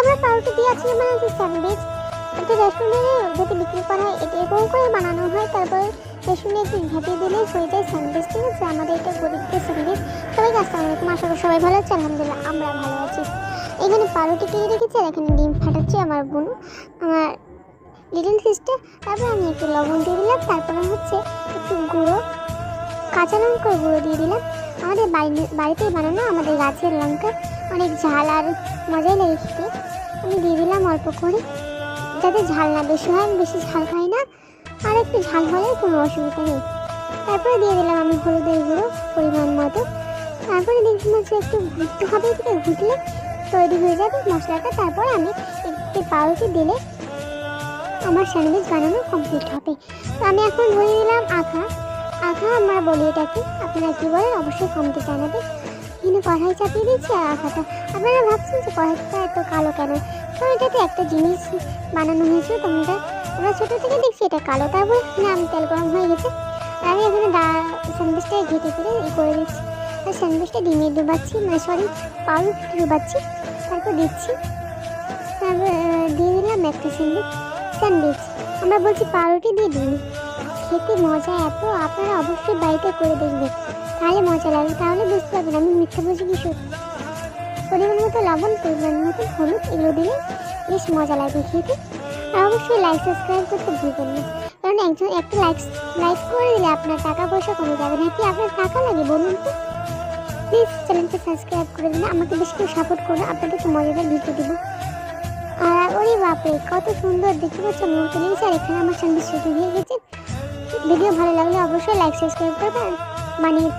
আমরা পাউরুটি দিয়ে আজকে বানাচ্ছি স্যান্ডউইচ। একটা রেস্টুরেন্টে যেটা বিক্রি করা হয় এটা এরকম করে বানানো হয়, তারপর রেস্টুরেন্টে একটু ঘেঁটে দিলেই হয়ে যায় স্যান্ডউইচ। ঠিক আছে, আমাদের এটা গরিবদের স্যান্ডউইচ। সবাইকে আসসালামু আলাইকুম, আশা করি সবাই ভালো আছে। আলহামদুলিল্লাহ আমরা ভালো আছি। এখানে পাউরুটি কেটে রেখেছি আর এখানে ডিম ফাটাচ্ছে আমার বোন, আমার লিটল সিস্টার। তারপর আমি একটু লবণ দিয়ে দিলাম, তারপরে হচ্ছে একটু গুঁড়ো কাঁচা লঙ্কার গুঁড়ো দিয়ে দিলাম। আমাদের বাড়িতেই বানানো, আমাদের গাছের লঙ্কা, অনেক ঝাল আর মজাই লাগে খেতে। আমি দিয়ে দিলাম অল্প করে, যাতে ঝাল না বেশি হয়, আমি বেশি ঝাল খাই না, আর একটু ঝাল হলে কোনো অসুবিধা নেই। তারপরে দিয়ে দিলাম আমি হলুদের গুঁড়ো পরিমাণ মতো। তারপরে দেখলাম যে একটু ঘুরতে হবে, থেকে ঘুরলে তৈরি হয়ে যাবে মশলাটা। তারপরে আমি একটু পাউরুটি দিলে আমার স্যান্ডউইচ বানানো কমপ্লিট হবে। তো আমি এখন ধরে দিলাম আখা। আমরা বলি এটাকে, আপনারা কী বলেন অবশ্যই কমতে জানাবেন। এখানে কড়াই চাপিয়ে দিচ্ছি আর আখাটা। আপনারা ভাবছেন যে কড়াইটা এত কালো কেন? তো এটাতে একটা জিনিস বানানো হয়েছিল, আমরা ছোটো থেকে দেখছি এটা কালো। তারপর এখানে আমি তেল গরম হয়ে গেছে আর আমি এখানে স্যান্ডউইচটা ঘেটে করে করে দিচ্ছি। আর স্যান্ডউইচটা ডিমে ডুবাচ্ছি, পাউরুটি ডুবাচ্ছি, তারপর দিচ্ছি। তারপর দিয়ে দিলাম একটা স্যান্ডউইচ। আমরা বলছি পাউরুটি দিয়ে ডিম। খেতে মজা এত, আপনারা অবশ্যই বাড়িতে করে দেখবেন, তাহলে মজা লাগবে, তাহলে বুঝতে পারবেন আমি মিথ্যা বলছি কি সত্যি। পরিমাণ মতো লবণ, পরিমাণ মতো হলুদ, এগুলো দিলে বেশ মজা লাগবে খেতে। আর অবশ্যই লাইক সাবস্ক্রাইব করতে ভুলবেন না, কারণ একটা লাইক করে দিলে আপনার টাকা পয়সা কমে যাবে। নাকি আপনার টাকা লাগে বলুন তো? প্লিজ চ্যানেলটা সাবস্ক্রাইব করে দিন, আমাকে বেশি করে সাপোর্ট করুন, আপনাদের একটু মজাদার ভিডিও দেবো। আর ওরে বাপরে কত সুন্দর দেখতে পাচ্ছেন মুহূর্তে লেগেছে। আর এখানে আমার স্যান্ডউইচ রেডি হয়ে গেছে। ভিডিও ভালো লাগলে অবশ্যই লাইক সাবস্ক্রাইব করবেন, বানিয়ে